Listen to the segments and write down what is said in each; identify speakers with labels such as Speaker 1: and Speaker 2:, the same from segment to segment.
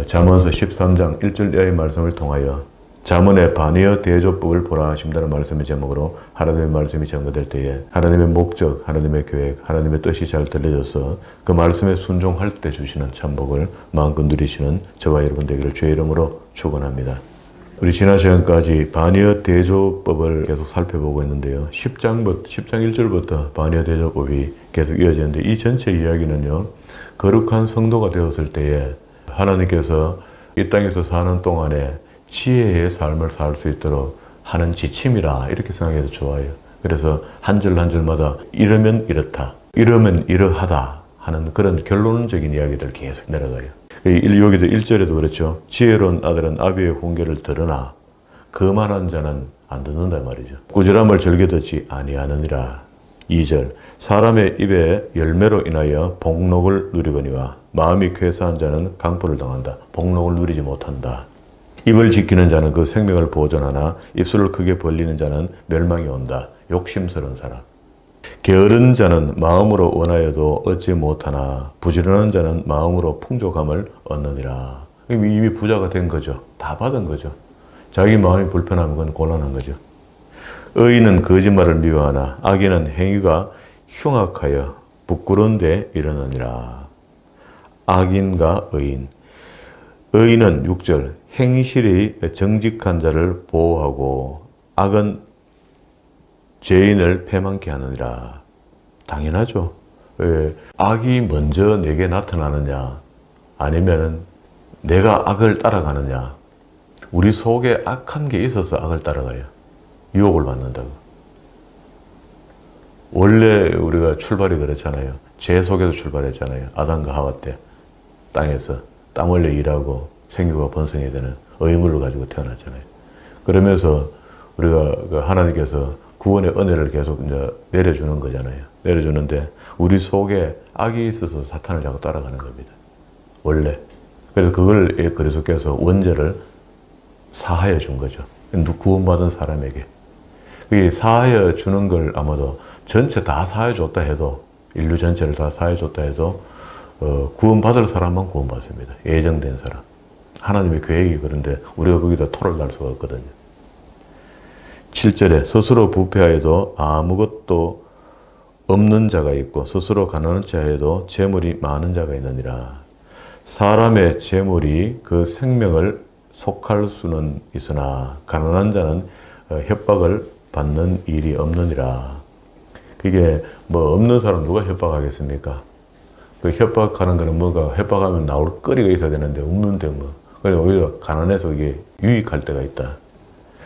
Speaker 1: 잠언서 13장 1절 이하의 말씀을 통하여 잠언의 반의어 대조법을 보라 하신다는 말씀의 제목으로 하나님의 말씀이 전거될 때에 하나님의 목적, 하나님의 계획, 하나님의 뜻이 잘 들려져서 그 말씀에 순종할 때 주시는 참복을 마음껏 누리시는 저와 여러분 되기를 주의 이름으로 축원합니다. 우리 지난 시간까지 반의어 대조법을 계속 살펴보고 있는데요. 10장 1절부터 반의어 대조법이 계속 이어지는데 이 전체 이야기는요. 거룩한 성도가 되었을 때에 하나님께서 이 땅에서 사는 동안에 지혜의 삶을 살 수 있도록 하는 지침이라 이렇게 생각해도 좋아요. 그래서 한 절 한 절마다 이러면 이렇다, 이러면 이러하다 하는 그런 결론적인 이야기들 계속 내려가요. 여기도 1절에도 그렇죠. 지혜로운 아들은 아비의 훈계를 들으나 거만한 자는 안 듣는다 말이죠. 꾸지람을 즐겨 듣지 아니하느니라. 2절 사람의 입에 열매로 인하여 복록을 누리거니와 마음이 쾌사한 자는 강포를 당한다. 복록을 누리지 못한다. 입을 지키는 자는 그 생명을 보존하나 입술을 크게 벌리는 자는 멸망이 온다. 욕심스러운 사람. 게으른 자는 마음으로 원하여도 얻지 못하나 부지런한 자는 마음으로 풍족함을 얻느니라. 이미 부자가 된 거죠. 다 받은 거죠. 자기 마음이 불편하면 그건 곤란한 거죠. 의인은 거짓말을 미워하나 악인은 행위가 흉악하여 부끄러운 데 이르느니라. 악인과 의인. 의인은 6절 행실이 정직한 자를 보호하고 악은 죄인을 패망케 하느니라. 당연하죠. 왜? 악이 먼저 내게 나타나느냐 아니면 내가 악을 따라가느냐. 우리 속에 악한 게 있어서 악을 따라가요. 유혹을 받는다고. 원래 우리가 출발이 그렇잖아요. 죄 속에서 출발했잖아요. 아담과 하와 때 땅에서 땀 흘려 일하고 생육과 번성해야 되는 의무를 가지고 태어났잖아요. 그러면서 우리가 하나님께서 구원의 은혜를 계속 이제 내려주는 거잖아요. 내려주는데 우리 속에 악이 있어서 사탄을 자꾸 따라가는 겁니다. 원래. 그래서 그걸 그리스도께서 원죄를 사하여 준 거죠. 구원받은 사람에게. 그게 사하여 주는 걸 아마도 전체 다 사하여 줬다 해도 인류 전체를 다 사하여 줬다 해도 구원받을 사람만 구원받습니다. 예정된 사람. 하나님의 계획이 그런데 우리가 거기다 토를 날 수가 없거든요. 7절에 스스로 부패하여도 아무것도 없는 자가 있고 스스로 가난한 자에도 재물이 많은 자가 있느니라. 사람의 재물이 그 생명을 속할 수는 있으나 가난한 자는 협박을 받는 일이 없느니라. 그게 뭐 없는 사람 누가 협박하겠습니까? 그 협박하는 거는 뭐가 협박하면 나올 거리가 있어야 되는데 없는데 뭐. 그래서 오히려 가난해서 이게 유익할 때가 있다.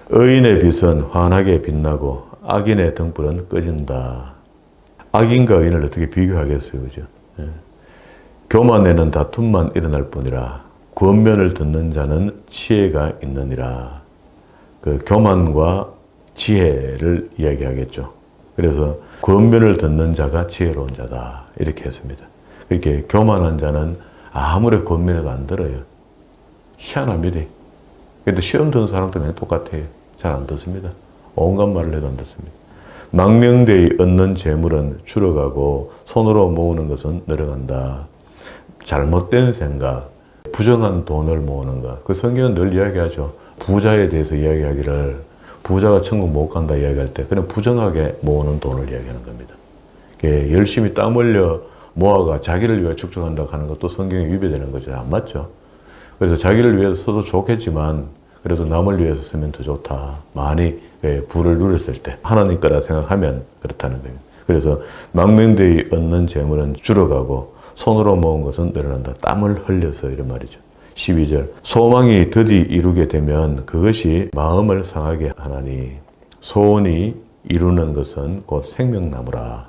Speaker 1: 의인의 빛은 환하게 빛나고 악인의 등불은 꺼진다. 악인과 의인을 어떻게 비교하겠어요, 그죠? 예. 교만에는 다툼만 일어날 뿐이라 권면을 듣는 자는 지혜가 있느니라. 그 교만과 지혜를 이야기하겠죠. 그래서 권면을 듣는 자가 지혜로운 자다. 이렇게 했습니다. 이렇게 교만한 자는 아무리 권면해도 안 들어요. 희한합니다. 그래도 시험 드는 사람들은 똑같아요. 잘 안 듣습니다. 온갖 말을 해도 안 듣습니다. 망명되이 얻는 재물은 줄어가고 손으로 모으는 것은 늘어간다. 잘못된 생각, 부정한 돈을 모으는 것. 그 성경은 늘 이야기하죠. 부자에 대해서 이야기하기를 부자가 천국 못 간다 이야기할 때 그냥 부정하게 모으는 돈을 이야기하는 겁니다. 열심히 땀 흘려 모아가 자기를 위해 축적한다고 하는 것도 성경에 위배되는 거죠. 안 맞죠? 그래서 자기를 위해서 써도 좋겠지만 그래도 남을 위해서 쓰면 더 좋다. 많이 부를 누렸을 때 하나님 거라 생각하면 그렇다는 겁니다. 그래서 망명되이 얻는 재물은 줄어가고 손으로 모은 것은 늘어난다. 땀을 흘려서 이런 말이죠. 12절 소망이 드디 이루게 되면 그것이 마음을 상하게 하나니 소원이 이루는 것은 곧 생명나무라.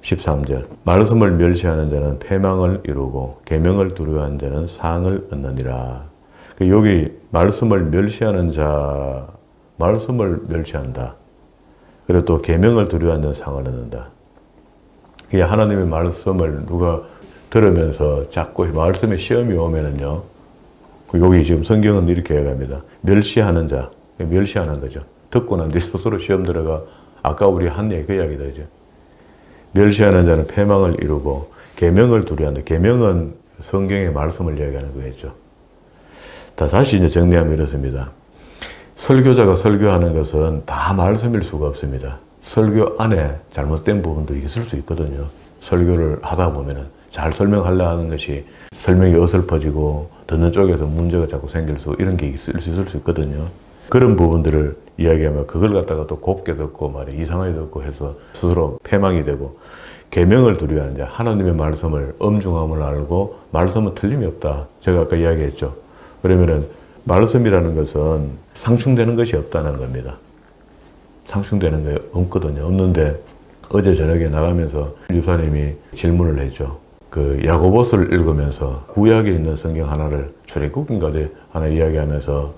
Speaker 1: 13절 말씀을 멸시하는 자는 패망을 이루고 계명을 두려워하는 자는 상을 얻느니라. 여기 말씀을 멸시하는 자, 말씀을 멸시한다. 그리고 또 계명을 두려워하는 자는 상을 얻는다. 이게 하나님의 말씀을 누가 들으면서 자꾸 말씀에 시험이 오면은요. 여기 지금 성경은 이렇게 얘기합니다. 멸시하는 자, 멸시하는 거죠. 듣고 난 뒤 스스로 시험 들어가 아까 우리 한 얘기 그 이야기다 이제. 멸시하는 자는 패망을 이루고 계명을 두려워한다. 계명은 성경의 말씀을 이야기하는 거겠죠. 다시 이제 정리하면 이렇습니다. 설교자가 설교하는 것은 다 말씀일 수가 없습니다. 설교 안에 잘못된 부분도 있을 수 있거든요. 설교를 하다 보면은 잘 설명하려 하는 것이 설명이 어설퍼지고 듣는 쪽에서 문제가 자꾸 생길 수, 이런 게 있을 수 있거든요. 그런 부분들을 이야기하면 그걸 갖다가 또 곱게 듣고 말이야 이상하게 듣고 해서 스스로 패망이 되고, 계명을 두려워하는 자, 하나님의 말씀을 엄중함을 알고 말씀은 틀림이 없다. 제가 아까 이야기했죠. 그러면은 말씀이라는 것은 상충되는 것이 없다는 겁니다. 상충되는 게 없거든요. 없는데 어제 저녁에 나가면서 유사님이 질문을 했죠. 그 야고보서를 읽으면서 구약에 있는 성경 하나를 출애굽인가 하나 이야기하면서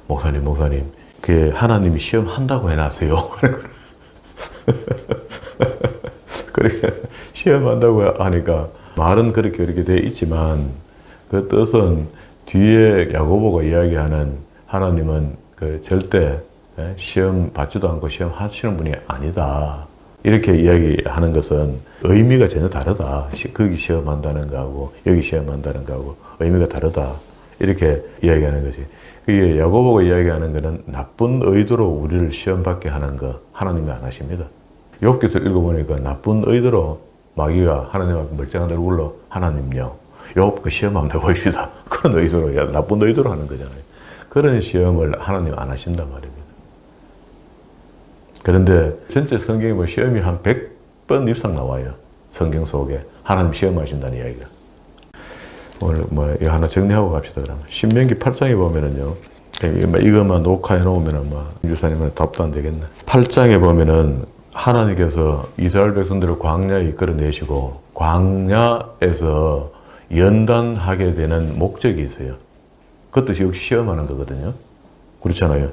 Speaker 1: 목사님 그게 하나님이 시험한다고 해놨어요. 그렇게 시험한다고 하니까 말은 그렇게 돼 있지만 그 뜻은 뒤에 야고보가 이야기하는 하나님은 그 절대 시험 받지도 않고 시험 하시는 분이 아니다. 이렇게 이야기하는 것은 의미가 전혀 다르다. 거기 시험한다는 거하고 여기 시험한다는 거하고 의미가 다르다. 이렇게 이야기하는 것이. 그게 야고보가 이야기하는 것은 나쁜 의도로 우리를 시험받게 하는 거 하나님이 안 하십니다. 욥기서 읽어보니까 나쁜 의도로 마귀가 하나님 앞에 멀쩡한 얼굴로 하나님요. 욥 그 시험 한번 해보십시다. 그런 의도로, 나쁜 의도로 하는 거잖아요. 그런 시험을 하나님 안 하신단 말입니다. 그런데 전체 성경에 보면 시험이 한 100번 이상 나와요. 성경 속에 하나님 시험하신다는 이야기가. 오늘 이거 하나 정리하고 갑시다. 그러면 신명기 8장에 보면은요. 이것만 녹화해 놓으면은 유사님은 답도 안 되겠네. 8장에 보면은 하나님께서 이스라엘 백성들을 광야에 이끌어내시고 광야에서 연단하게 되는 목적이 있어요. 그것도 역시 시험하는 거거든요. 그렇잖아요.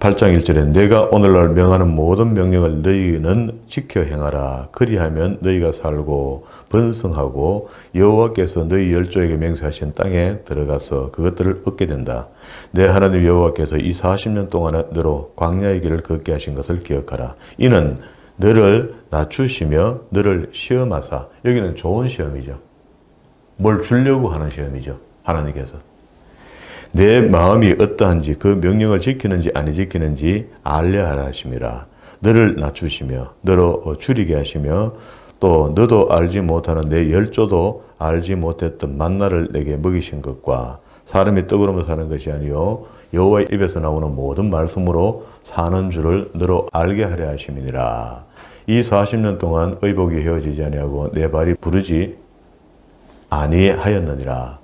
Speaker 1: 8장 1절에 내가 오늘날 명하는 모든 명령을 너희는 지켜 행하라. 그리하면 너희가 살고 번성하고 여호와께서 너희 열조에게 맹세하신 땅에 들어가서 그것들을 얻게 된다. 내 하나님 여호와께서 이 40년 동안에 너로 광야의 길을 걷게 하신 것을 기억하라. 이는 너를 낮추시며 너를 시험하사, 여기는 좋은 시험이죠. 뭘 주려고 하는 시험이죠. 하나님께서. 내 마음이 어떠한지 그 명령을 지키는지 아니 지키는지 알려 하라 하심이라. 너를 낮추시며 너로 줄이게 하시며 또 너도 알지 못하는 내 열조도 알지 못했던 만나를 내게 먹이신 것과 사람이 떡으로만 사는 것이 아니요 여호와의 입에서 나오는 모든 말씀으로 사는 줄을 너로 알게 하려 하심이니라. 이 40년 동안 의복이 헤어지지 아니하고 내 발이 부르지 아니하였느니라.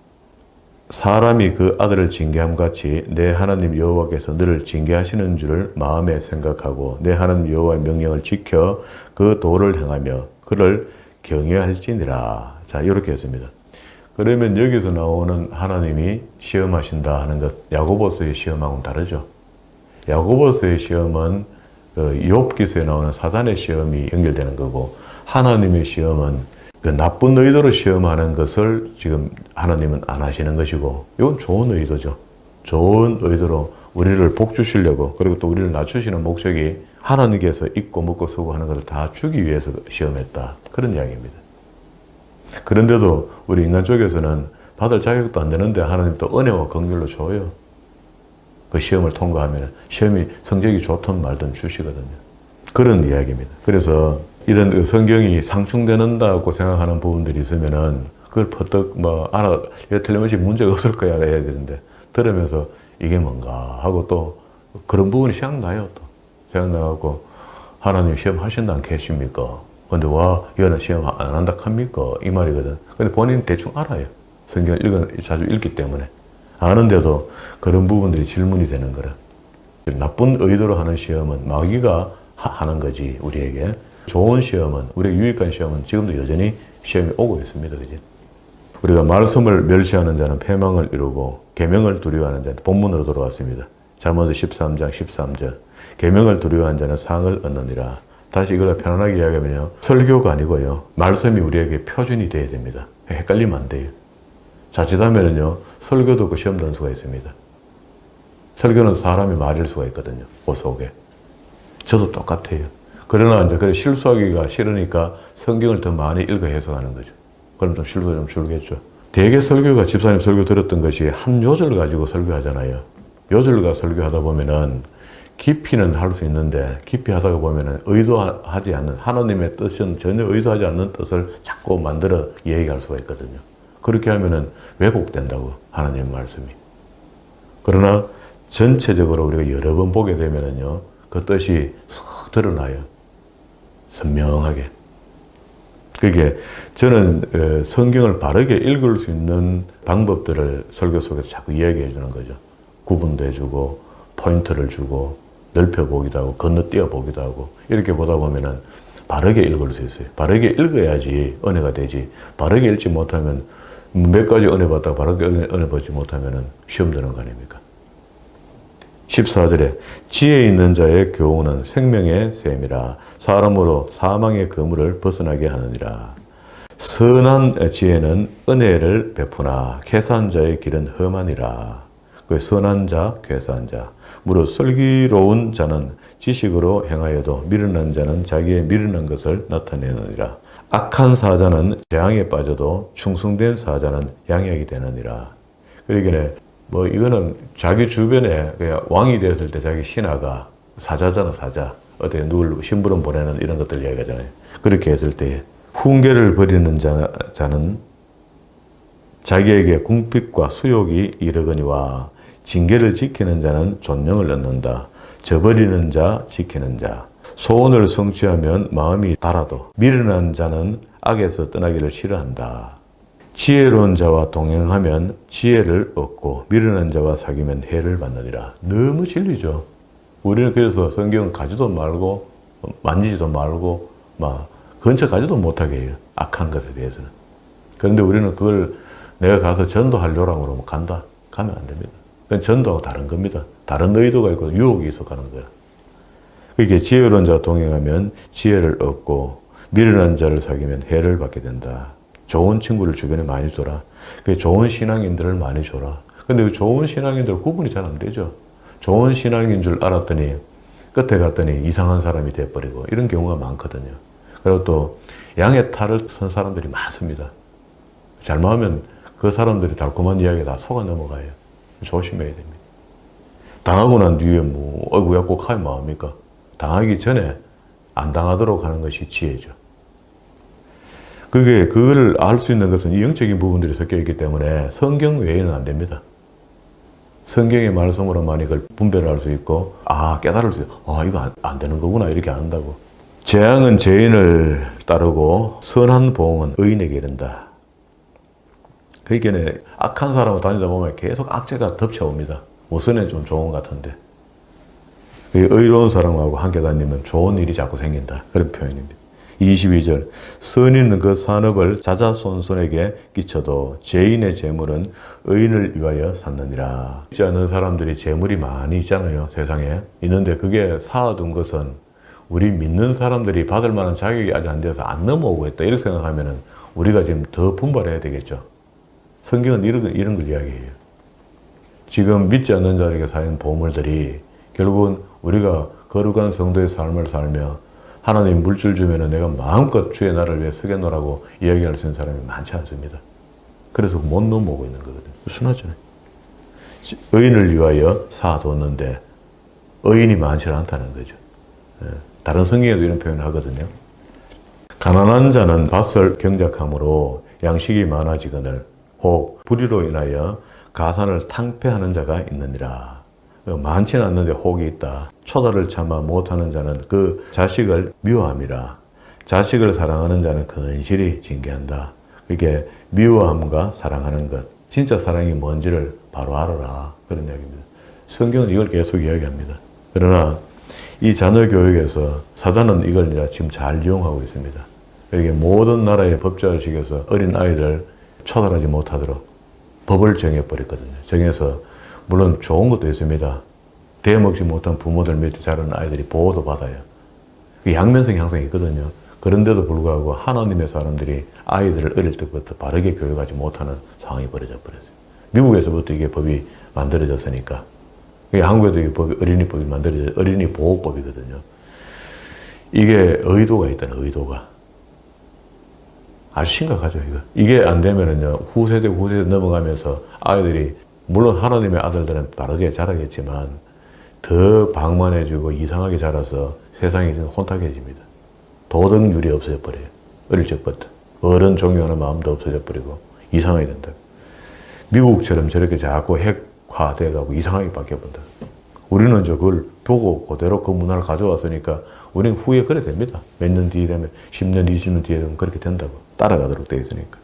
Speaker 1: 사람이 그 아들을 징계함 같이 내 하나님 여호와께서 너를 징계하시는 줄을 마음에 생각하고 내 하나님 여호와의 명령을 지켜 그 도를 행하며 그를 경외할지니라. 자, 이렇게 했습니다. 그러면 여기서 나오는 하나님이 시험하신다 하는 것, 야고보서의 시험하고는 다르죠. 야고보서의 시험은 욥기서에 나오는 사단의 시험이 연결되는 거고, 하나님의 시험은 그 나쁜 의도로 시험하는 것을 지금 하나님은 안 하시는 것이고, 이건 좋은 의도죠. 좋은 의도로 우리를 복 주시려고, 그리고 또 우리를 낮추시는 목적이 하나님께서 입고 먹고 쓰고 하는 것을 다 주기 위해서 시험했다. 그런 이야기입니다. 그런데도 우리 인간 쪽에서는 받을 자격도 안 되는데 하나님 또 은혜와 긍휼로 줘요. 그 시험을 통과하면 시험이 성적이 좋든 말든 주시거든요. 그런 이야기입니다. 그래서 이런 성경이 상충된다고 생각하는 부분들이 있으면은 그걸 퍼뜩 이거 틀림없이 문제가 없을 거야 해야 되는데, 들으면서 이게 뭔가 하고 또 그런 부분이 생각나요. 또 생각나고 하나님 시험 하신다 않겠습니까? 근데 이거는 시험 안 한다 합니까? 이 말이거든. 근데 본인은 대충 알아요. 성경을 자주 읽기 때문에. 아는데도 그런 부분들이 질문이 되는 거라. 나쁜 의도로 하는 시험은 마귀가 하는 거지, 우리에게. 좋은 시험은, 우리에게 유익한 시험은 지금도 여전히 시험이 오고 있습니다. 그지? 우리가 말씀을 멸시하는 자는 패망을 이루고 계명을 두려워하는 자는, 본문으로 돌아왔습니다. 잠언서 13장 13절. 계명을 두려워하는 자는 상을 얻느니라. 다시 이걸 편안하게 이야기하면요. 설교가 아니고요. 말씀이 우리에게 표준이 되어야 됩니다. 헷갈리면 안 돼요. 자칫하면요. 설교도 그 시험 단수가 있습니다. 설교는 사람이 말일 수가 있거든요. 그 속에. 저도 똑같아요. 그러나 이제 그래 실수하기가 싫으니까 성경을 더 많이 읽어 해석하는 거죠. 그럼 좀 실수가 좀 줄겠죠. 대개 설교가 집사님 설교 들었던 것이 한 요절 가지고 설교하잖아요. 요절과 설교하다 보면은 깊이는 할 수 있는데 깊이 하다가 보면은 의도하지 않는 하나님의 뜻은 전혀 의도하지 않는 뜻을 자꾸 만들어 얘기할 수가 있거든요. 그렇게 하면은 왜곡된다고 하나님 말씀이. 그러나 전체적으로 우리가 여러 번 보게 되면은요, 그 뜻이 쏙 드러나요. 선명하게. 그게 저는 성경을 바르게 읽을 수 있는 방법들을 설교 속에서 자꾸 이야기해 주는 거죠. 구분도 해주고 포인트를 주고 넓혀보기도 하고 건너뛰어보기도 하고 이렇게 보다 보면은 바르게 읽을 수 있어요. 바르게 읽어야지 은혜가 되지. 바르게 읽지 못하면 몇 가지 은혜 받다가 바르게 은혜 받지 못하면은 시험 드는 거 아닙니까? 14절에 지혜 있는 자의 교훈은 생명의 샘이라 사람으로 사망의 그물을 벗어나게 하느니라. 선한 지혜는 은혜를 베푸나 계산 자의 길은 험하니라. 그 선한 자, 괴수한 자. 무릇 슬기로운 자는 지식으로 행하여도 미련한 자는 자기의 미련한 것을 나타내느니라. 악한 사자는 재앙에 빠져도 충성된 사자는 양약이 되느니라. 그러기에 뭐 이거는 자기 주변에 그냥 왕이 되었을 때 자기 신하가 사자잖아, 사자. 어떻게 누굴 심부름 보내는 이런 것들 이야기하잖아요. 그렇게 했을 때 훈계를 버리는 자는 자기에게 궁핍과 수욕이 이르거니와 징계를 지키는 자는 존령을 얻는다. 저버리는 자, 지키는 자. 소원을 성취하면 마음이 달아도 미련한 자는 악에서 떠나기를 싫어한다. 지혜로운 자와 동행하면 지혜를 얻고 미련한 자와 사귀면 해를 받느니라. 너무 진리죠. 우리는 그래서 성경 가지도 말고 만지지도 말고 막 근처 가지도 못하게 해요. 악한 것에 대해서는. 그런데 우리는 그걸 내가 가서 전도할 요랑으로 간다? 가면 안 됩니다. 그건 전도하고 다른 겁니다. 다른 의도가 있고 유혹이 있어 가는 거야. 그게 지혜로운 자와 동행하면 지혜를 얻고 미련한 자를 사귀면 해를 받게 된다. 좋은 친구를 주변에 많이 줘라. 좋은 신앙인들을 많이 줘라. 근데 좋은 신앙인들 구분이 잘 안 되죠. 좋은 신앙인 줄 알았더니 끝에 갔더니 이상한 사람이 돼버리고 이런 경우가 많거든요. 그리고 또 양의 탈을 선 사람들이 많습니다. 잘못하면 그 사람들이 달콤한 이야기에 다 속아 넘어가요. 조심해야 됩니다. 당하고 난 뒤에 뭐 어이구야 꼭 하면 뭐합니까? 당하기 전에 안 당하도록 하는 것이 지혜죠. 그걸 알 수 있는 것은 이 영적인 부분들이 섞여 있기 때문에 성경 외에는 안 됩니다. 성경의 말씀으로만 이걸 분별을 할 수 있고, 깨달을 수 있고, 이거 안 되는 거구나, 이렇게 안다고. 재앙은 죄인을 따르고, 선한 보응은 의인에게 이른다. 그러니까 악한 사람을 다니다 보면 계속 악재가 덮쳐옵니다. 우선은 좀 좋은 것 같은데. 의로운 사람하고 함께 다니면 좋은 일이 자꾸 생긴다. 그런 표현입니다. 22절 선인은 그 산업을 자자손손에게 끼쳐도 죄인의 재물은 의인을 위하여 샀느니라. 있지 않은 사람들이 재물이 많이 있잖아요. 세상에. 있는데 그게 쌓아둔 것은 우리 믿는 사람들이 받을 만한 자격이 아직 안 돼서 안 넘어오고 있다. 이렇게 생각하면 우리가 지금 더 분발해야 되겠죠. 성경은 이런 걸 이야기해요. 지금 믿지 않는 자에게 쌓인 보물들이 결국은 우리가 거룩한 성도의 삶을 살며 하나님 물질 주면은 내가 마음껏 주의 나를 위해 쓰겠노라고 이야기할 수 있는 사람이 많지 않습니다. 그래서 못 넘어오고 있는 거거든요. 순하잖아요. 의인을 위하여 사뒀는데 의인이 많지 않다는 거죠. 다른 성경에도 이런 표현을 하거든요. 가난한 자는 밭을 경작함으로 양식이 많아지거늘 혹 불의로 인하여 가산을 탕폐하는 자가 있느니라. 많지는 않는데 혹이 있다. 초다를 참아 못하는 자는 그 자식을 미워함이라. 자식을 사랑하는 자는 근실히 징계한다. 이게 미워함과 사랑하는 것. 진짜 사랑이 뭔지를 바로 알아라. 그런 이야기입니다. 성경은 이걸 계속 이야기합니다. 그러나 이 자녀 교육에서 사단은 이걸 지금 잘 이용하고 있습니다. 이게 모든 나라의 법제화식에서 어린 아이들 초달하지 못하도록 법을 정해버렸거든요. 정해서 물론 좋은 것도 있습니다. 대먹지 못한 부모들 밑에 자라는 아이들이 보호도 받아요. 양면성이 항상 있거든요. 그런데도 불구하고 하나님의 사람들이 아이들을 어릴 때부터 바르게 교육하지 못하는 상황이 벌어져 버렸어요. 미국에서부터 이게 법이 만들어졌으니까. 한국에도 이 법이 어린이법이 만들어져 어린이 보호법이거든요. 이게 의도가 있다는 의도가. 아주 심각하죠, 이거. 이게 안 되면은요, 후세대 넘어가면서 아이들이, 물론 하나님의 아들들은 바르게 자라겠지만, 더 방만해지고 이상하게 자라서 세상이 좀 혼탁해집니다. 도덕률이 없어져 버려요. 어릴 적부터. 어른 존경하는 마음도 없어져 버리고, 이상하게 된다. 미국처럼 저렇게 자꾸 핵화돼가고 이상하게 바뀌어본다. 우리는 그걸 보고 그대로 그 문화를 가져왔으니까 우리는 후에 그래 됩니다. 몇 년 뒤에 되면 10년, 20년 뒤에 되면 그렇게 된다고. 따라가도록 되어 있으니까.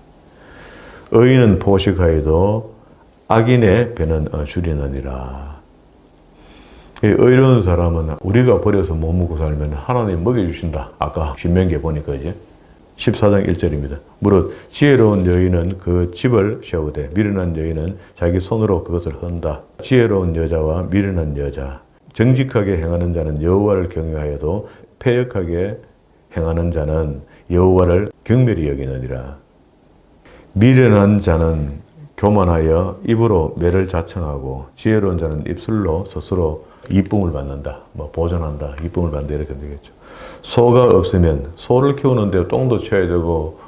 Speaker 1: 의인은 포식하여도 악인의 배는 줄이느니라. 의로운 사람은 우리가 버려서 못 먹고 살면 하나님 먹여주신다. 아까 신명기에 보니까 이제 14장 1절입니다. 무릇 지혜로운 여인은 그 집을 세우되 미련한 여인은 자기 손으로 그것을 헌다. 지혜로운 여자와 미련한 여자, 정직하게 행하는 자는 여호와를 경외하여도 패역하게 행하는 자는 여호와를 경멸히 여기느니라. 미련한 자는 교만하여 입으로 매를 자청하고 지혜로운 자는 입술로 스스로 이쁨을 받는다. 보존한다. 이쁨을 받는다. 이렇게 되겠죠. 소가 없으면 소를 키우는데 똥도 쳐야 되고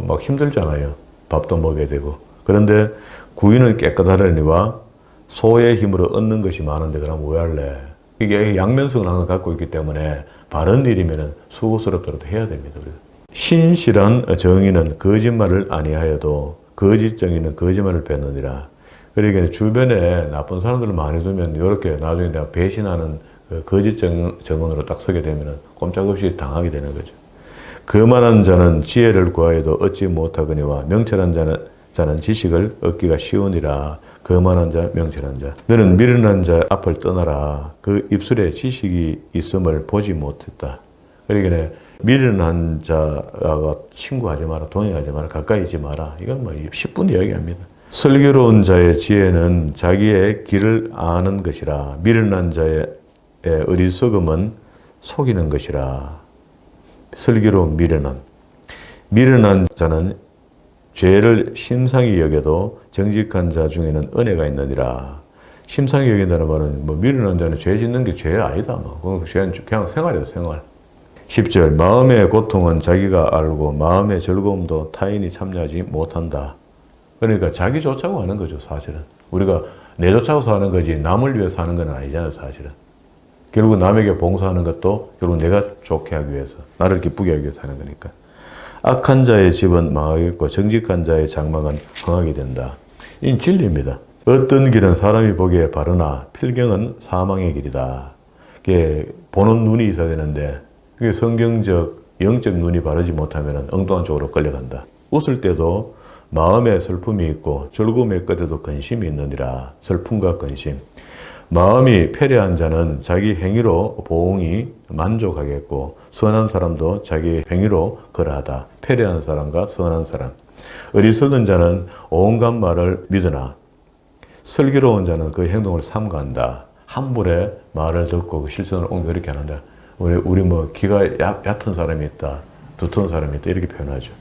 Speaker 1: 막 힘들잖아요. 밥도 먹어야 되고. 그런데 구유는 깨끗하려니와 소의 힘으로 얻는 것이 많은데 그럼 왜 할래? 이게 양면성을 항상 갖고 있기 때문에 바른 일이면 수고스럽더라도 해야 됩니다. 우리가. 신실한 정의는 거짓말을 아니하여도 거짓 정의는 거짓말을 뱉느니라. 그러니까 주변에 나쁜 사람들을 많이 두면 이렇게 나중에 내가 배신하는 거짓 정언으로 딱 서게 되면 꼼짝없이 당하게 되는 거죠. 거만한 자는 지혜를 구하여도 얻지 못하거니와 명철한 자는 지식을 얻기가 쉬우니라. 거만한 자, 명철한 자. 너는 미련한 자 앞을 떠나라. 그 입술에 지식이 있음을 보지 못했다. 그러니까 미련한 자가 친구하지 마라, 동행하지 마라, 가까이 있지 마라. 이건 10분 이야기합니다. 슬기로운 자의 지혜는 자기의 길을 아는 것이라. 미련한 자의 어리석음은 속이는 것이라. 슬기로운 미련한 자는 죄를 심상히 여겨도 정직한 자 중에는 은혜가 있느니라. 심상히 여긴다는 말은 미련한 자는 죄 짓는 게 죄 아니다. 그냥 생활이에요, 생활. 10절 마음의 고통은 자기가 알고 마음의 즐거움도 타인이 참여하지 못한다. 그러니까 자기 좋자고 하는 거죠, 사실은. 우리가 내 좋자고 사는 거지 남을 위해서 하는 건 아니잖아요, 사실은. 결국 남에게 봉사하는 것도 결국 내가 좋게 하기 위해서, 나를 기쁘게 하기 위해서 하는 거니까. 악한 자의 집은 망하겠고 정직한 자의 장막은 흥하게 된다. 이 진리입니다. 어떤 길은 사람이 보기에 바르나 필경은 사망의 길이다. 이게 보는 눈이 있어야 되는데 그게 성경적, 영적 눈이 바르지 못하면 엉뚱한 쪽으로 끌려간다. 웃을 때도 마음에 슬픔이 있고 즐거움의 끝에도 근심이 있느니라. 슬픔과 근심. 마음이 패례한 자는 자기 행위로 보응이 만족하겠고 선한 사람도 자기 행위로 그러하다. 패례한 사람과 선한 사람. 어리석은 자는 온갖 말을 믿으나 슬기로운 자는 그 행동을 삼가한다. 함부로 말을 듣고 그 실천을 옮겨 이렇게 하는데 우리 기가 얕은 사람이 있다. 두터운 사람이 있다. 이렇게 표현하죠.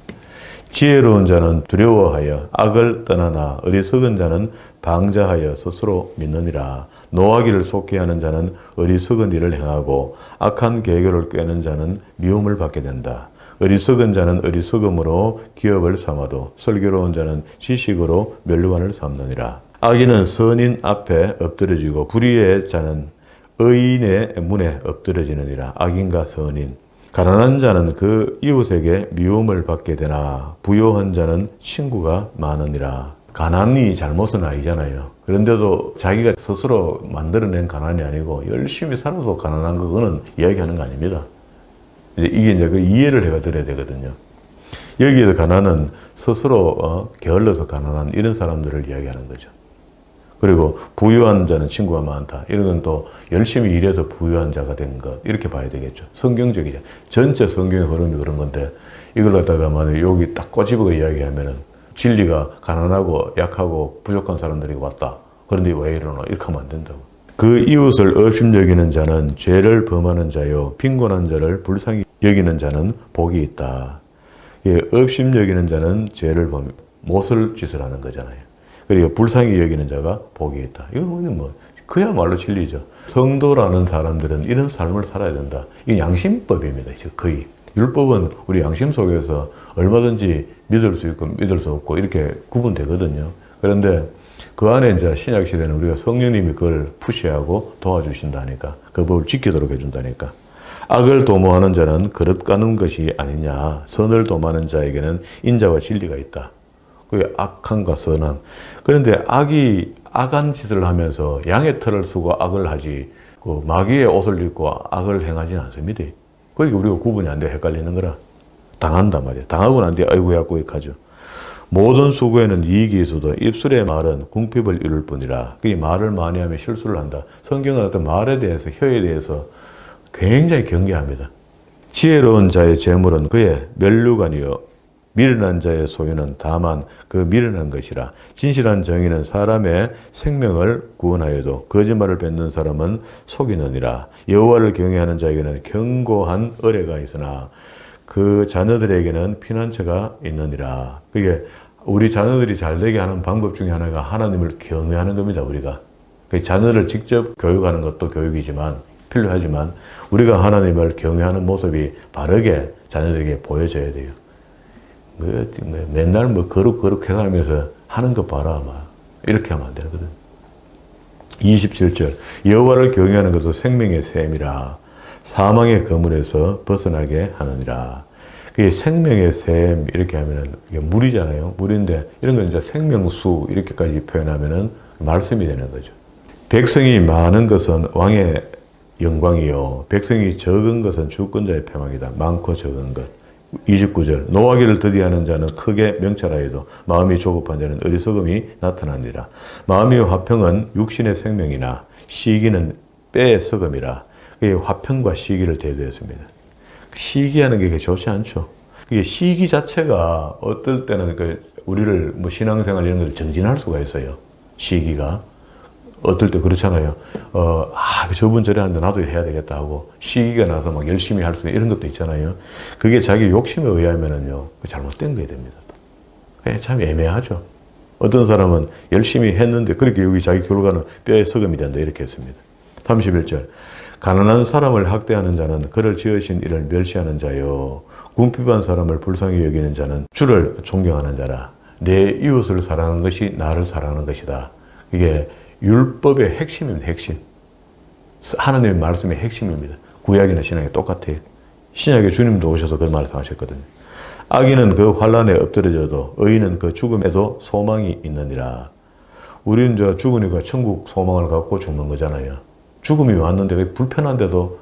Speaker 1: 지혜로운 자는 두려워하여 악을 떠나나 어리석은 자는 방자하여 스스로 믿느니라. 노하기를 속히 하는 자는 어리석은 일을 행하고 악한 계교를 꾀는 자는 미움을 받게 된다. 어리석은 자는 어리석음으로 기업을 삼아도 슬기로운 자는 지식으로 멸류관을 삼느니라. 악인은 선인 앞에 엎드려지고 불의의 자는 의인의 문에 엎드려지느니라. 악인과 선인. 가난한 자는 그 이웃에게 미움을 받게 되나 부요한 자는 친구가 많으니라. 가난이 잘못은 아니잖아요. 그런데도 자기가 스스로 만들어낸 가난이 아니고 열심히 살아서 가난한 그거는 이야기하는 거 아닙니다. 이게 이제 그 이해를 해가 드려야 되거든요. 여기에서 가난은 스스로 게을러서 가난한 이런 사람들을 이야기하는 거죠. 그리고 부유한 자는 친구가 많다. 이런 건 또 열심히 일해서 부유한 자가 된 것. 이렇게 봐야 되겠죠. 성경적이죠. 전체 성경의 흐름이 그런 건데 이걸 갖다가 만약 여기 딱 꼬집어 이야기하면은 진리가 가난하고 약하고 부족한 사람들이 왔다. 그런데 왜 이러나? 이렇게 하면 안 된다고. 그 이웃을 업심여기는 자는 죄를 범하는 자요. 빈곤한 자를 불쌍히 여기는 자는 복이 있다. 예, 업심여기는 자는 죄를 못을 짓을 하는 거잖아요. 그리고 불쌍히 여기는 자가 복이 있다. 이건 그야말로 진리죠. 성도라는 사람들은 이런 삶을 살아야 된다. 이게 양심법입니다. 거의. 율법은 우리 양심 속에서 얼마든지 믿을 수 있고 믿을 수 없고 이렇게 구분되거든요. 그런데 그 안에 이제 신약 시대는 우리가 성령님이 그걸 푸시하고 도와주신다니까. 그 법을 지키도록 해준다니까. 악을 도모하는 자는 그릇 까는 것이 아니냐. 선을 도모하는 자에게는 인자와 진리가 있다. 그게 악함과 선함. 그런데 악이 악한 짓을 하면서 양의 털을 쓰고 악을 하지, 그 마귀의 옷을 입고 악을 행하지는 않습니다. 그러니까 우리가 구분이 안 돼 헷갈리는 거라. 당한단 말이야. 당하고 난 뒤에 아이고야 고익하죠. 모든 수고에는 이익이 있어도 입술의 말은 궁핍을 이룰 뿐이라. 그 말을 많이 하면 실수를 한다. 성경은 어떤 말에 대해서, 혀에 대해서 굉장히 경계합니다. 지혜로운 자의 재물은 그의 면류관이요 미련한 자의 소유는 다만 그 미련한 것이라. 진실한 정의는 사람의 생명을 구원하여도 거짓말을 뱉는 사람은 속이느니라. 여호와를 경외하는 자에게는 견고한 의뢰가 있으나 그 자녀들에게는 피난처가 있느니라. 그게 우리 자녀들이 잘되게 하는 방법 중에 하나가 하나님을 경외하는 겁니다. 우리가 자녀를 직접 교육하는 것도 교육이지만 필요하지만 우리가 하나님을 경외하는 모습이 바르게 자녀들에게 보여져야 돼요. 맨날 거룩 해가면서 하는 거 봐라 막 이렇게 하면 안 되거든. 27절 여호와를 경외하는 것도 생명의 샘이라. 사망의 거물에서 벗어나게 하느니라. 그게 생명의 샘 이렇게 하면은 이게 물이잖아요. 물인데 이런 건 이제 생명수 이렇게까지 표현하면은 말씀이 되는 거죠. 백성이 많은 것은 왕의 영광이요 백성이 적은 것은 주권자의 패망이다. 많고 적은 것. 29절 노하기를 더디하는 자는 크게 명철하여도 마음이 조급한 자는 어리석음이 나타나니라. 마음이 화평은 육신의 생명이나 시기는 뼈의 썩음이라. 그게 화평과 시기를 대조했습니다. 시기하는 게 좋지 않죠. 이게 시기 자체가 어떨 때는 우리를 신앙생활 이런 걸 정진할 수가 있어요. 시기가. 어떨 때 그렇잖아요. 저분 저래 하는데 나도 해야 되겠다 하고 시기가 나서 막 열심히 할 수 있는 이런 것도 있잖아요. 그게 자기 욕심에 의하면은요, 잘못된 거야 됩니다. 참 애매하죠. 어떤 사람은 열심히 했는데 그렇게 여기 자기 결과는 뼈에 썩음이 된다 이렇게 했습니다. 31절 가난한 사람을 학대하는 자는 그를 지으신 이를 멸시하는 자요 궁핍한 사람을 불쌍히 여기는 자는 주를 존경하는 자라. 내 이웃을 사랑하는 것이 나를 사랑하는 것이다. 이게 율법의 핵심입니다. 핵심. 하나님의 말씀의 핵심입니다. 구약이나 신약이 똑같아요. 신약에 주님도 오셔서 그 말씀하셨거든요. 악인은 그 환난에 엎드려져도 의인은 그 죽음에도 소망이 있느니라. 우리는 이제 죽으니까 천국 소망을 갖고 죽는 거잖아요. 죽음이 왔는데 불편한데도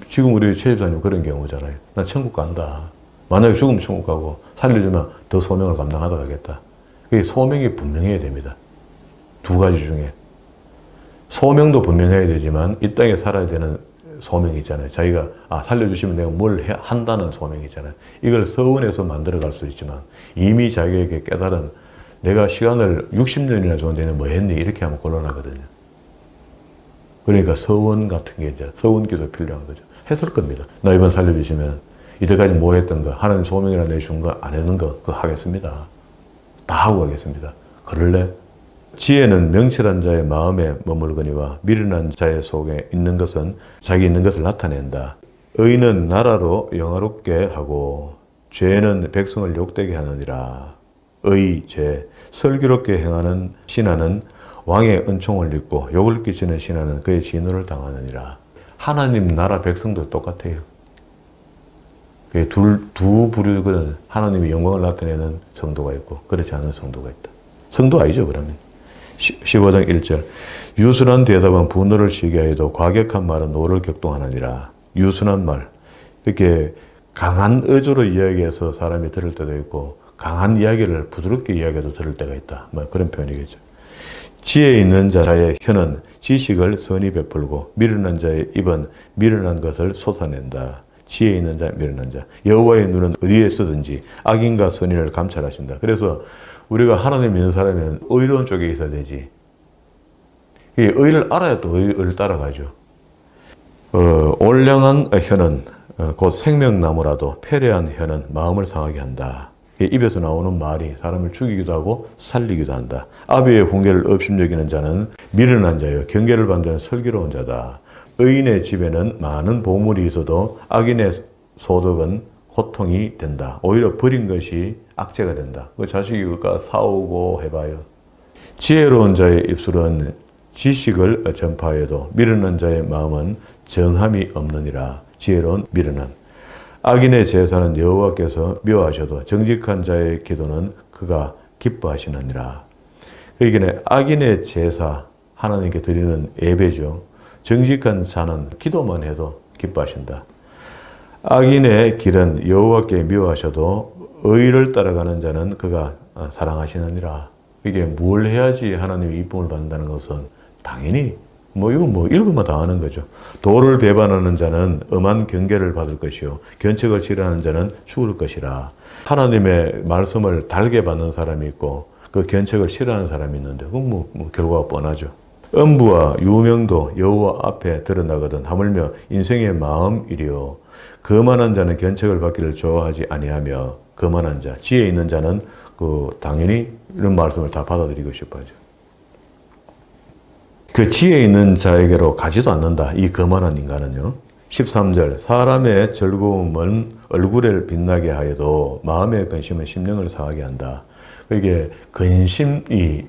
Speaker 1: 지금 우리 최 집사님 그런 경우잖아요. 난 천국 간다. 만약에 죽으면 천국 가고 살려주면 더 소명을 감당하다 가겠다. 그게 소명이 분명해야 됩니다. 두 가지 중에. 소명도 분명해야 되지만 이 땅에 살아야 되는 소명이 있잖아요. 자기가 살려주시면 내가 뭘 한다는 소명이 있잖아요. 이걸 서원해서 만들어갈 수 있지만 이미 자기에게 깨달은 내가 시간을 60년이나 줬는데 뭐 했니? 이렇게 하면 곤란하거든요. 그러니까 서원 같은 게 이제 서원기도 필요한 거죠. 했을 겁니다. 나 이번 살려주시면 이때까지 뭐 했던 거 하나님 소명이나 내준 거 안 했는 거 그거 하겠습니다. 다 하고 가겠습니다. 그럴래? 지혜는 명철한 자의 마음에 머물거니와 미련한 자의 속에 있는 것은 자기 있는 것을 나타낸다. 의는 나라로 영화롭게 하고 죄는 백성을 욕되게 하느니라. 의, 죄, 슬기롭게 행하는 신하는 왕의 은총을 입고 욕을 끼치는 신하는 그의 진노를 당하느니라. 하나님 나라 백성도 똑같아요. 두 부류거든. 하나님의 영광을 나타내는 성도가 있고 그렇지 않은 성도가 있다. 성도 아니죠 그러면. 15장 1절 유순한 대답은 분노를 시게 하여도 과격한 말은 노를 격동하느니라. 유순한 말 이렇게 강한 어조로 이야기해서 사람이 들을 때도 있고 강한 이야기를 부드럽게 이야기해도 들을 때가 있다. 그런 표현이겠죠. 지혜 있는 자의 혀는 지식을 선히 베풀고 미련한 자의 입은 미련한 것을 쏟아낸다. 지혜 있는 자, 미련한 자. 여호와의 눈은 어디에 있든지 악인과 선인을 감찰하신다. 그래서 우리가 하나님 믿는 사람은 의로운 쪽에 있어야 되지. 의를 알아야 또 의를 따라가죠. 올량한 혀는 곧 생명나무라도 패례한 혀는 마음을 상하게 한다. 입에서 나오는 말이 사람을 죽이기도 하고 살리기도 한다. 아비의 훈계를 업심여기는 자는 미련한 자요 경계를 받는 자는 슬기로운 자다. 의인의 집에는 많은 보물이 있어도 악인의 소득은 고통이 된다. 오히려 버린 것이 악재가 된다. 그 자식이 그까 사오고 해봐요. 지혜로운 자의 입술은 지식을 전파해도 미련한 자의 마음은 정함이 없느니라. 지혜로운 미련한. 악인의 제사는 여호와께서 미워하셔도 정직한 자의 기도는 그가 기뻐하시느니라. 그러니까 악인의 제사, 하나님께 드리는 예배죠. 정직한 자는 기도만 해도 기뻐하신다. 악인의 길은 여호와께 미워하셔도 의를 따라가는 자는 그가 사랑하시느니라. 이게 뭘 해야지 하나님의 이쁨을 받는다는 것은 당연히 이건 읽으면 다 아는 거죠. 도를 배반하는 자는 엄한 경계를 받을 것이요 견책을 싫어하는 자는 죽을 것이라. 하나님의 말씀을 달게 받는 사람이 있고 그 견책을 싫어하는 사람이 있는데 그건 결과가 뻔하죠. 음부와 유명도 여호와 앞에 드러나거든 하물며 인생의 마음이리요 거만한 자는 견책을 받기를 좋아하지 아니하며 거만한 자, 지혜 있는 자는 당연히 이런 말씀을 다 받아들이고 싶어하죠. 그 지혜 있는 자에게로 가지도 않는다. 이 거만한 인간은요. 13절 사람의 즐거움은 얼굴을 빛나게 하여도 마음의 근심은 심령을 상하게 한다. 이게 근심이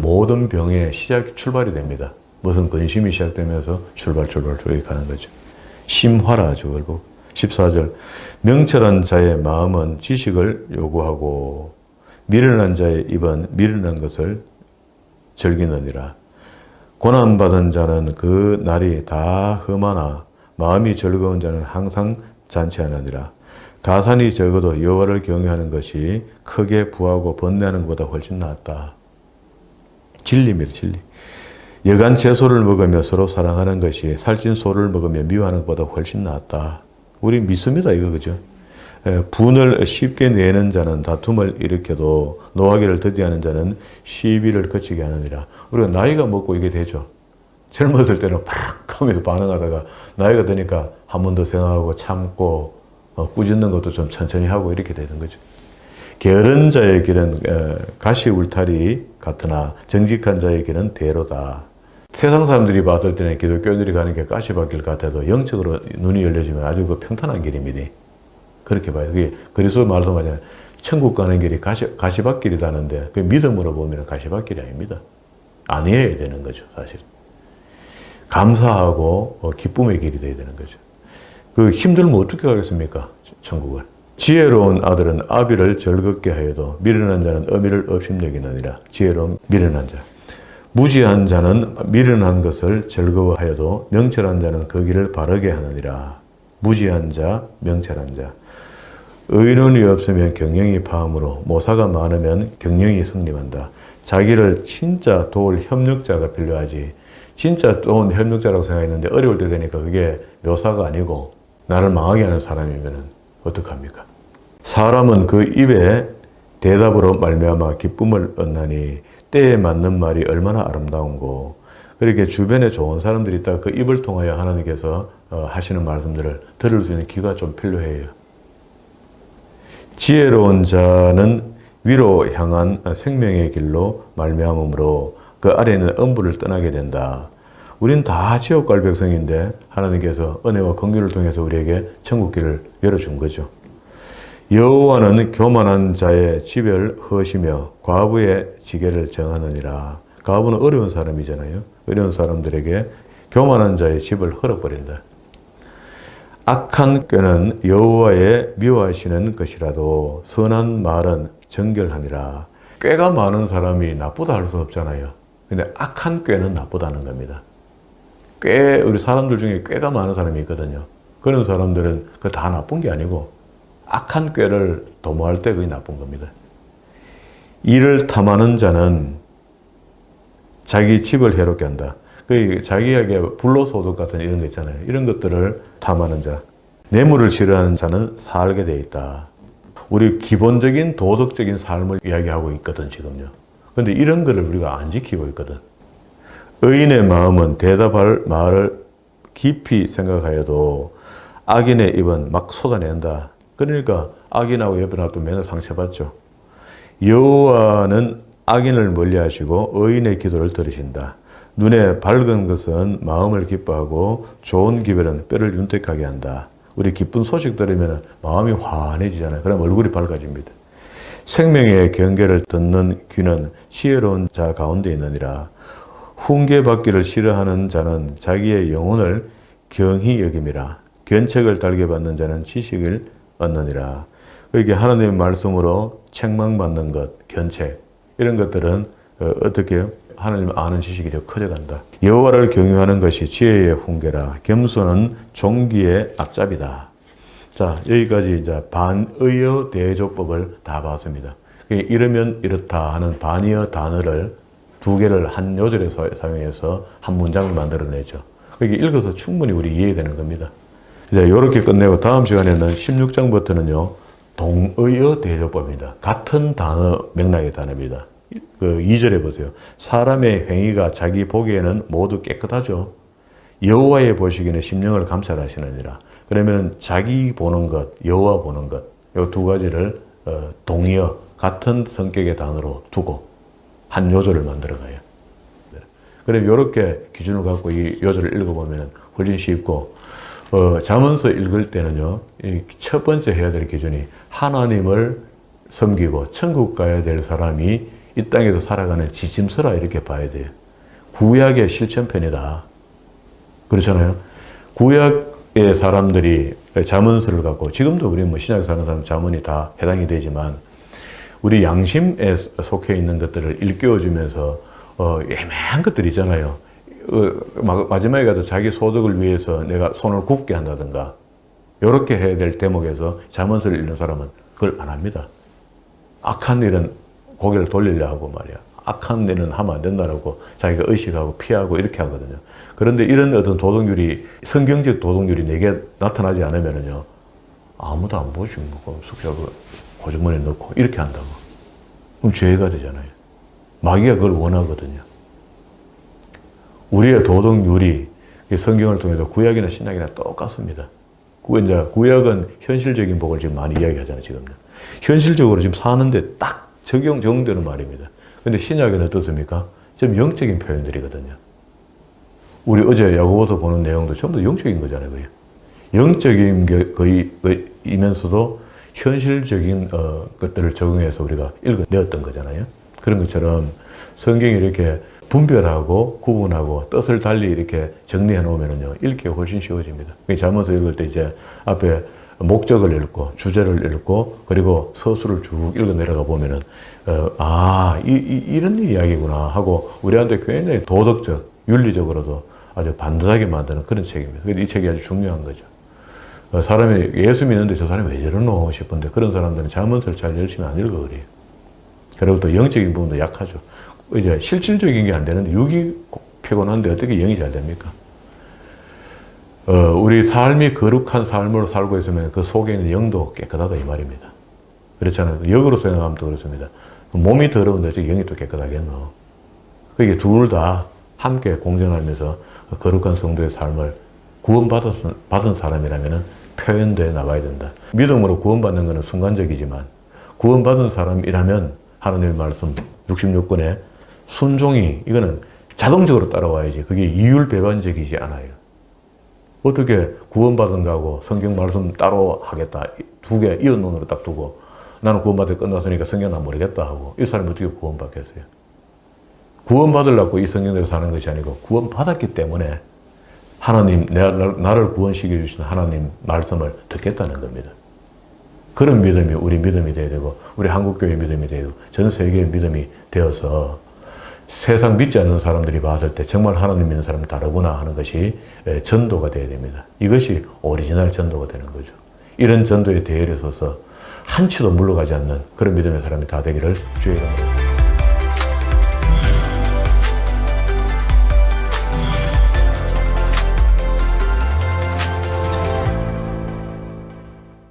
Speaker 1: 모든 병의 출발이 됩니다. 무슨 근심이 시작되면서 출발 가는 거죠. 심화라죠. 결국 14절 명철한 자의 마음은 지식을 요구하고 미련한 자의 입은 미련한 것을 즐기느니라. 고난받은 자는 그 날이 다 험하나 마음이 즐거운 자는 항상 잔치하느니라. 가산이 적어도 여호와를 경외하는 것이 크게 부하고 번뇌하는 것보다 훨씬 낫다. 진리입니다. 진리. 여간 채소를 먹으며 서로 사랑하는 것이 살찐 소를 먹으며 미워하는 것보다 훨씬 낫다. 우리 믿습니다. 이거 그죠? 분을 쉽게 내는 자는 다툼을 일으켜도 노하기를 더디하는 자는 시비를 거치게 하느니라. 우리가 나이가 먹고 이게 되죠. 젊었을 때는 팍 하면서 반응하다가 나이가 드니까 한 번 더 생각하고 참고 꾸짖는 것도 좀 천천히 하고 이렇게 되는 거죠. 게으른 자의 길은 가시 울타리 같으나 정직한 자의 길은 대로다. 세상 사람들이 봤을 때는 기독교인들이 가는 게 가시밭길 같아도 영적으로 눈이 열려지면 아주 평탄한 길입니다. 그렇게 봐요. 그게 그리스도 말씀하잖아요. 천국 가는 길이 가시밭길이라는데 그 믿음으로 보면 가시밭길이 아닙니다. 아니어야 되는 거죠, 사실. 감사하고 기쁨의 길이 되어야 되는 거죠. 그 힘들면 어떻게 가겠습니까? 천국을. 지혜로운 아들은 아비를 즐겁게 하여도 미련한 자는 어미를 업심여기느니라. 지혜로운 미련한 자. 무지한 자는 미련한 것을 즐거워하여도 명철한 자는 그 길을 바르게 하느니라. 무지한 자, 명철한 자. 의논이 없으면 경영이 파함으로 모사가 많으면 경영이 승리한다. 자기를 진짜 도울 협력자가 필요하지. 진짜 좋은 협력자라고 생각했는데 어려울 때 되니까 그게 묘사가 아니고 나를 망하게 하는 사람이면 어떡합니까? 사람은 그 입에 대답으로 말미암아 기쁨을 얻나니 때에 맞는 말이 얼마나 아름다운고. 그렇게 주변에 좋은 사람들이 있다가 그 입을 통하여 하나님께서 하시는 말씀들을 들을 수 있는 귀가 좀 필요해요. 지혜로운 자는 위로 향한 생명의 길로 말미암으므로 그 아래에는 음부를 떠나게 된다. 우린 다 지옥 갈 백성인데 하나님께서 은혜와 긍휼을 통해서 우리에게 천국길을 열어준 거죠. 여호와는 교만한 자의 집을 허시며 과부의 지게를 정하느니라. 과부는 어려운 사람이잖아요. 어려운 사람들에게 교만한 자의 집을 헐어버린다. 악한 꾀는 여호와의 미워하시는 것이라도 선한 말은 정결하니라. 꾀가 많은 사람이 나쁘다 할 수 없잖아요. 근데 악한 꾀는 나쁘다는 겁니다. 우리 사람들 중에 꾀가 많은 사람이 있거든요. 그런 사람들은 그 다 나쁜 게 아니고 악한 꾀를 도모할 때 그게 나쁜 겁니다. 이를 탐하는 자는 자기 집을 해롭게 한다. 자기에게 불로소득 같은 이런 거 있잖아요. 이런 것들을 탐하는 자. 뇌물을 싫어하는 자는 살게 돼 있다. 우리 기본적인 도덕적인 삶을 이야기하고 있거든, 지금요. 근데 이런 거를 우리가 안 지키고 있거든. 의인의 마음은 대답할 말을 깊이 생각하여도 악인의 입은 막 쏟아낸다. 그러니까 악인하고 옆에 놔두면 맨날 상처받죠. 여호와는 악인을 멀리하시고 의인의 기도를 들으신다. 눈에 밝은 것은 마음을 기뻐하고 좋은 기별은 뼈를 윤택하게 한다. 우리 기쁜 소식 들으면 마음이 환해지잖아요. 그럼 얼굴이 밝아집니다. 생명의 경계를 듣는 귀는 지혜로운 자 가운데 있느니라. 훈계받기를 싫어하는 자는 자기의 영혼을 경히 여김이라. 견책을 달게 받는 자는 지식을 얻느니라. 이게 하나님의 말씀으로 책망받는 것, 견책 이런 것들은 어떻게 해요? 하나님 아는 지식이 더 커져간다. 여호와를 경유하는 것이 지혜의 훈계라. 겸손은 종기의 앞잡이다. 자, 여기까지 이제 반의어 대조법을 다 봤습니다. 이러면 이렇다 하는 반의어 단어를 두 개를 한 요절에 사용해서 한 문장을 만들어내죠. 이게 읽어서 충분히 우리 이해되는 겁니다. 이제 이렇게 끝내고 다음 시간에는 16장부터는요, 동의어 대조법입니다. 같은 단어, 맥락의 단어입니다. 그 2절에 보세요. 사람의 행위가 자기 보기에는 모두 깨끗하죠. 여호와의 보시기에는 심령을 감찰하시느니라. 그러면 자기 보는 것, 여호와 보는 것, 이 두 가지를 동의어, 같은 성격의 단어로 두고 한 요절을 만들어가요. 그럼 이렇게 기준을 갖고 이 요절을 읽어보면 훨씬 쉽고, 잠언서 읽을 때는요, 첫 번째 해야 될 기준이 하나님을 섬기고 천국 가야 될 사람이 이 땅에서 살아가는 지침서라 이렇게 봐야 돼요. 구약의 실천편이다. 그렇잖아요. 구약의 사람들이 잠언서를 갖고, 지금도 우리 뭐 신약에 사는 사람 잠언이 다 해당이 되지만, 우리 양심에 속해 있는 것들을 일깨워주면서 애매한 것들 있잖아요. 마지막에 가도 자기 소득을 위해서 내가 손을 굽게 한다든가 이렇게 해야 될 대목에서 잠언서를 읽는 사람은 그걸 안 합니다. 악한 일은 고개를 돌리려 하고 말이야. 악한 일은 하면 안 된다라고 자기가 의식하고 피하고 이렇게 하거든요. 그런데 이런 어떤 도덕률이, 성경적 도덕률이 내게 나타나지 않으면은요, 아무도 안 보지 뭐 숙제하고 고주머니에 넣고 이렇게 한다고. 그럼 죄가 되잖아요. 마귀가 그걸 원하거든요. 우리의 도덕률이 성경을 통해서 구약이나 신약이나 똑같습니다. 이제 구약은 현실적인 복을 지금 많이 이야기하잖아요, 지금요. 현실적으로 지금 사는데 딱 적용되는 말입니다. 근데 신약은 어떻습니까? 좀 영적인 표현들이거든요. 우리 어제 야고보서 보는 내용도 전부 다 영적인 거잖아요, 거의. 영적인 게 거의이면서도 현실적인 것들을 적용해서 우리가 읽어내었던 거잖아요. 그런 것처럼 성경이 이렇게 분별하고 구분하고 뜻을 달리 이렇게 정리해 놓으면요, 읽기가 훨씬 쉬워집니다. 잠언서 읽을 때 이제 앞에 목적을 읽고 주제를 읽고 그리고 서술을 쭉 읽어 내려가 보면은 이런 이야기구나 하고 우리한테 굉장히 도덕적, 윤리적으로도 아주 반듯하게 만드는 그런 책입니다. 그래서 이 책이 아주 중요한 거죠. 사람이 예수 믿는데 저 사람이 왜 저러노 싶은데 그런 사람들은 잠언서를 잘 열심히 안 읽어 그래요. 그리고 또 영적인 부분도 약하죠. 이제 실질적인 게 안 되는데 육이 피곤한데 어떻게 영이 잘 됩니까? 우리 삶이 거룩한 삶으로 살고 있으면 그 속에 있는 영도 깨끗하다 이 말입니다. 그렇잖아요. 역으로 생각하면 또 그렇습니다. 몸이 더러운데 영이 또 깨끗하겠노. 그게 둘 다 함께 공존하면서 거룩한 성도의 삶을 구원받은 사람이라면 표현되어 나가야 된다. 믿음으로 구원받는 것은 순간적이지만 구원받은 사람이라면 하나님의 말씀 66권에 순종이 이거는 자동적으로 따라와야지 그게 이율배반적이지 않아요. 어떻게 구원받은 거하고 성경 말씀 따로 하겠다. 두 개 이언론으로 딱 두고 나는 구원받을 끝났으니까 성경 안 모르겠다 하고 이 사람이 어떻게 구원받겠어요? 구원받으려고 이 성경대로 사는 것이 아니고 구원받았기 때문에 하나님, 나를 구원시켜 주신 하나님 말씀을 듣겠다는 겁니다. 그런 믿음이 우리 믿음이 되어야 되고 우리 한국교회 믿음이 되고 전 세계의 믿음이 되어서 세상 믿지 않는 사람들이 봤을 때 정말 하나님 믿는 사람은 다르구나 하는 것이 전도가 되어야 됩니다. 이것이 오리지널 전도가 되는 거죠. 이런 전도의 대열에 서서 한치도 물러가지 않는 그런 믿음의 사람이 다 되기를 주의 이름으로